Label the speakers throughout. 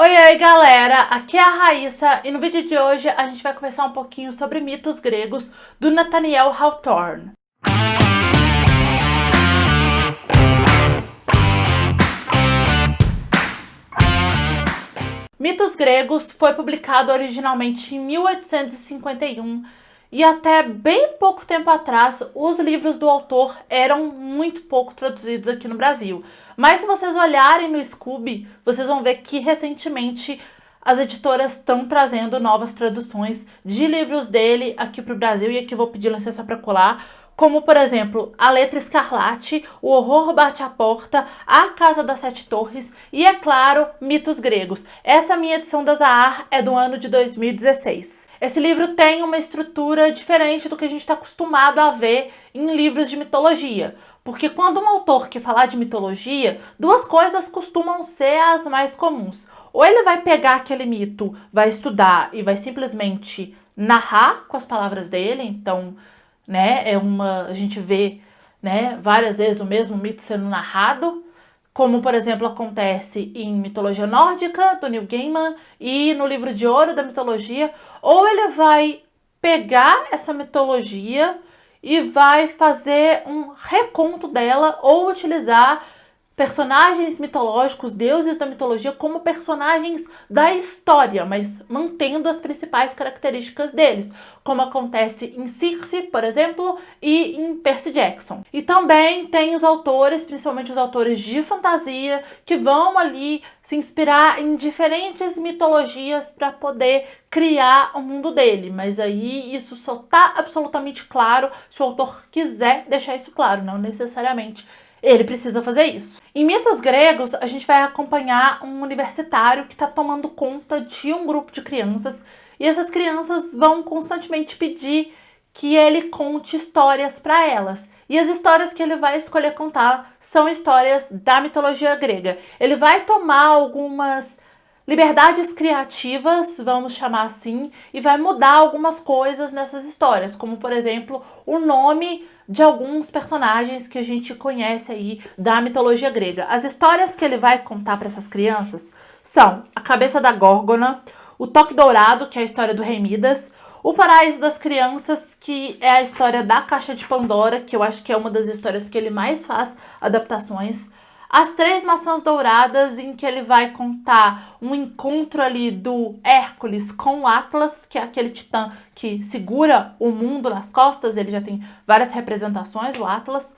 Speaker 1: Oi, oi, galera! Aqui é a Raíssa e no vídeo de hoje a gente vai conversar um pouquinho sobre mitos gregos do Nathaniel Hawthorne. Mitos Gregos foi publicado originalmente em 1851 e até bem pouco tempo atrás os livros do autor eram muito pouco traduzidos aqui no Brasil. Mas se vocês olharem no Scooby, vocês vão ver que recentemente as editoras estão trazendo novas traduções de livros dele aqui para o Brasil, e aqui eu vou pedir licença para colar, como, por exemplo, A Letra Escarlate, O Horror Bate à Porta, A Casa das Sete Torres e, é claro, Mitos Gregos. Essa minha edição da Zahar é do ano de 2016. Esse livro tem uma estrutura diferente do que a gente está acostumado a ver em livros de mitologia. Porque quando um autor quer falar de mitologia, duas coisas costumam ser as mais comuns. Ou ele vai pegar aquele mito, vai estudar e vai simplesmente narrar com as palavras dele, então, né, a gente vê, né, várias vezes o mesmo mito sendo narrado, como, por exemplo, acontece em mitologia nórdica, do Neil Gaiman, e no livro de ouro da mitologia. Ou ele vai pegar essa mitologia e vai fazer um reconto dela, ou utilizar personagens mitológicos, deuses da mitologia, como personagens da história, mas mantendo as principais características deles, como acontece em Circe, por exemplo, e em Percy Jackson. E também tem os autores, principalmente os autores de fantasia, que vão ali se inspirar em diferentes mitologias para poder criar o mundo dele, mas aí isso só tá absolutamente claro se o autor quiser deixar isso claro, não necessariamente ele precisa fazer isso. Em Mitos Gregos, a gente vai acompanhar um universitário que está tomando conta de um grupo de crianças, e essas crianças vão constantemente pedir que ele conte histórias para elas. E as histórias que ele vai escolher contar são histórias da mitologia grega. Ele vai tomar algumas liberdades criativas, vamos chamar assim, e vai mudar algumas coisas nessas histórias, como, por exemplo, o nome de alguns personagens que a gente conhece aí da mitologia grega. As histórias que ele vai contar para essas crianças são A Cabeça da Górgona, O Toque Dourado, que é a história do Rei Midas, O Paraíso das Crianças, que é a história da Caixa de Pandora, que eu acho que é uma das histórias que ele mais faz adaptações, As Três Maçãs Douradas, em que ele vai contar um encontro ali do Hércules com o Atlas, que é aquele titã que segura o mundo nas costas, ele já tem várias representações, o Atlas,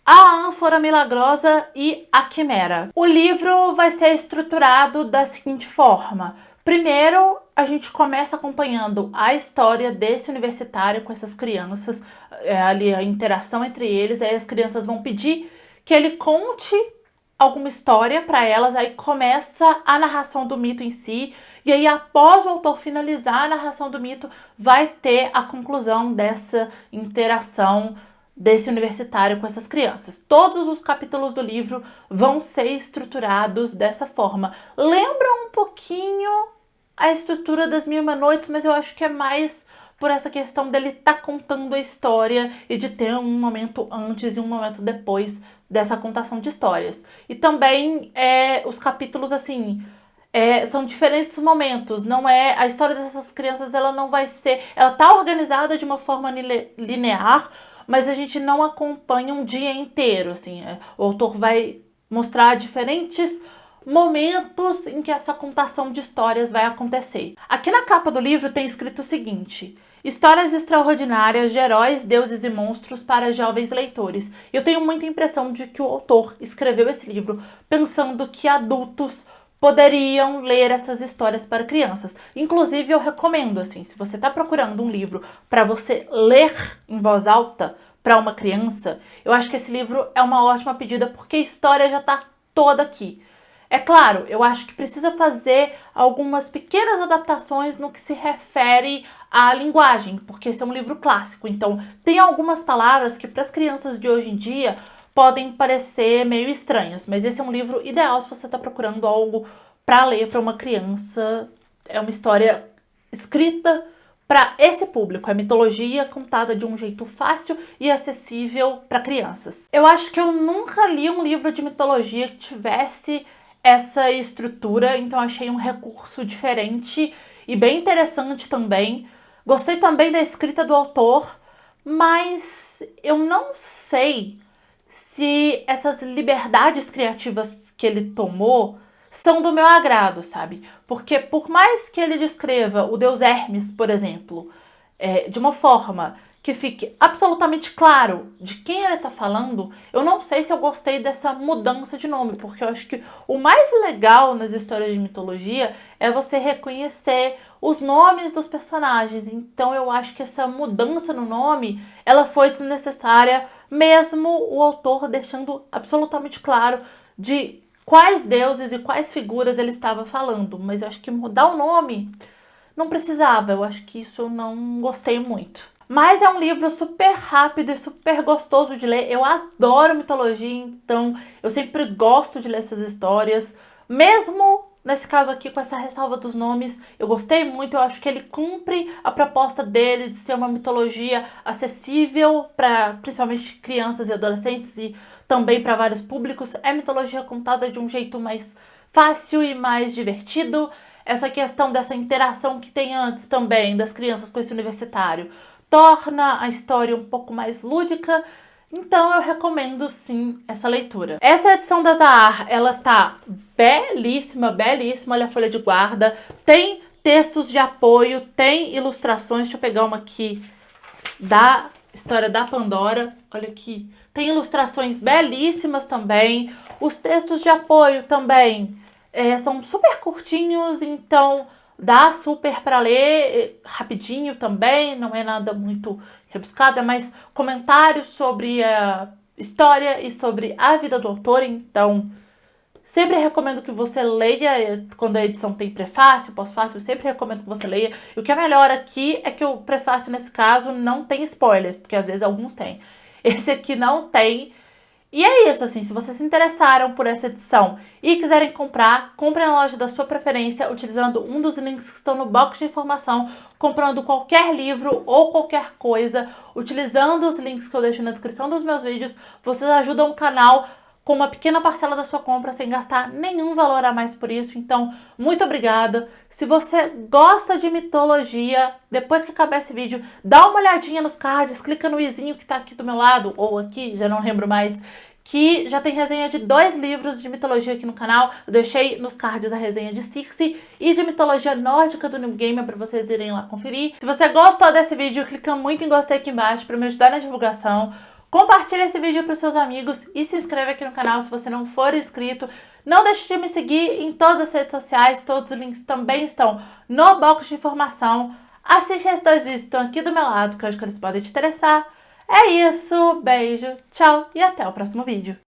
Speaker 1: A Ânfora Milagrosa e A Quimera. O livro vai ser estruturado da seguinte forma: primeiro, a gente começa acompanhando a história desse universitário com essas crianças, ali a interação entre eles, aí as crianças vão pedir que ele conte alguma história para elas, aí começa a narração do mito em si, e aí após o autor finalizar a narração do mito, vai ter a conclusão dessa interação desse universitário com essas crianças. Todos os capítulos do livro vão ser estruturados dessa forma. Lembra um pouquinho a estrutura das Mil e Uma Noites, mas eu acho que é mais por essa questão dele estar contando a história e de ter um momento antes e um momento depois dessa contação de histórias. E também os capítulos, assim, são diferentes momentos. Não é a história dessas crianças, ela não vai ser, ela tá organizada de uma forma linear, mas a gente não acompanha um dia inteiro, assim. O autor vai mostrar diferentes momentos em que essa contação de histórias vai acontecer. Aqui na capa do livro tem escrito o seguinte: Histórias extraordinárias de heróis, deuses e monstros para jovens leitores. Eu tenho muita impressão de que o autor escreveu esse livro pensando que adultos poderiam ler essas histórias para crianças. Inclusive, eu recomendo, assim, se você está procurando um livro para você ler em voz alta para uma criança, eu acho que esse livro é uma ótima pedida, porque a história já está toda aqui. É claro, eu acho que precisa fazer algumas pequenas adaptações no que se refere à linguagem, porque esse é um livro clássico, então tem algumas palavras que para as crianças de hoje em dia podem parecer meio estranhas, mas esse é um livro ideal se você está procurando algo para ler para uma criança. É uma história escrita para esse público, é mitologia contada de um jeito fácil e acessível para crianças. Eu acho que eu nunca li um livro de mitologia que tivesse essa estrutura, então achei um recurso diferente e bem interessante também. Gostei também da escrita do autor, mas eu não sei se essas liberdades criativas que ele tomou são do meu agrado, sabe? Porque por mais que ele descreva o deus Hermes, por exemplo, de uma forma que fique absolutamente claro de quem ele tá falando, eu não sei se eu gostei dessa mudança de nome, porque eu acho que o mais legal nas histórias de mitologia é você reconhecer os nomes dos personagens. Então eu acho que essa mudança no nome, ela foi desnecessária, mesmo o autor deixando absolutamente claro de quais deuses e quais figuras ele estava falando. Mas eu acho que mudar o nome não precisava, eu acho que isso eu não gostei muito. Mas é um livro super rápido e super gostoso de ler. Eu adoro mitologia, então eu sempre gosto de ler essas histórias. Mesmo nesse caso aqui, com essa ressalva dos nomes, eu gostei muito. Eu acho que ele cumpre a proposta dele de ser uma mitologia acessível para principalmente crianças e adolescentes e também para vários públicos. É mitologia contada de um jeito mais fácil e mais divertido. Essa questão dessa interação que tem antes também das crianças com esse universitário torna a história um pouco mais lúdica, então eu recomendo sim essa leitura. Essa edição da Zahar, ela tá belíssima, belíssima, olha a folha de guarda, tem textos de apoio, tem ilustrações, deixa eu pegar uma aqui da história da Pandora, olha aqui, tem ilustrações belíssimas também, os textos de apoio também são super curtinhos, então dá super para ler rapidinho também, não é nada muito rebuscado, é mais comentários sobre a história e sobre a vida do autor, então sempre recomendo que você leia, quando a edição tem prefácio, pós-fácio, eu sempre recomendo que você leia. E o que é melhor aqui é que o prefácio, nesse caso, não tem spoilers, porque às vezes alguns têm. Esse aqui não tem. E é isso, assim, se vocês se interessaram por essa edição e quiserem comprar, comprem na loja da sua preferência, utilizando um dos links que estão no box de informação, comprando qualquer livro ou qualquer coisa, utilizando os links que eu deixo na descrição dos meus vídeos, vocês ajudam o canal com uma pequena parcela da sua compra, sem gastar nenhum valor a mais por isso. Então, muito obrigada. Se você gosta de mitologia, depois que acabar esse vídeo, dá uma olhadinha nos cards, clica no izinho que tá aqui do meu lado, ou aqui, já não lembro mais, que já tem resenha de 2 livros de mitologia aqui no canal. Eu deixei nos cards a resenha de Circe e de mitologia nórdica do New Gamer para vocês irem lá conferir. Se você gostou desse vídeo, clica muito em gostei aqui embaixo para me ajudar na divulgação. Compartilhe esse vídeo para os seus amigos e se inscreve aqui no canal se você não for inscrito. Não deixe de me seguir em todas as redes sociais, todos os links também estão no box de informação. Assiste esses 2 vídeos que estão aqui do meu lado, que eu acho que eles podem te interessar. É isso, beijo, tchau e até o próximo vídeo.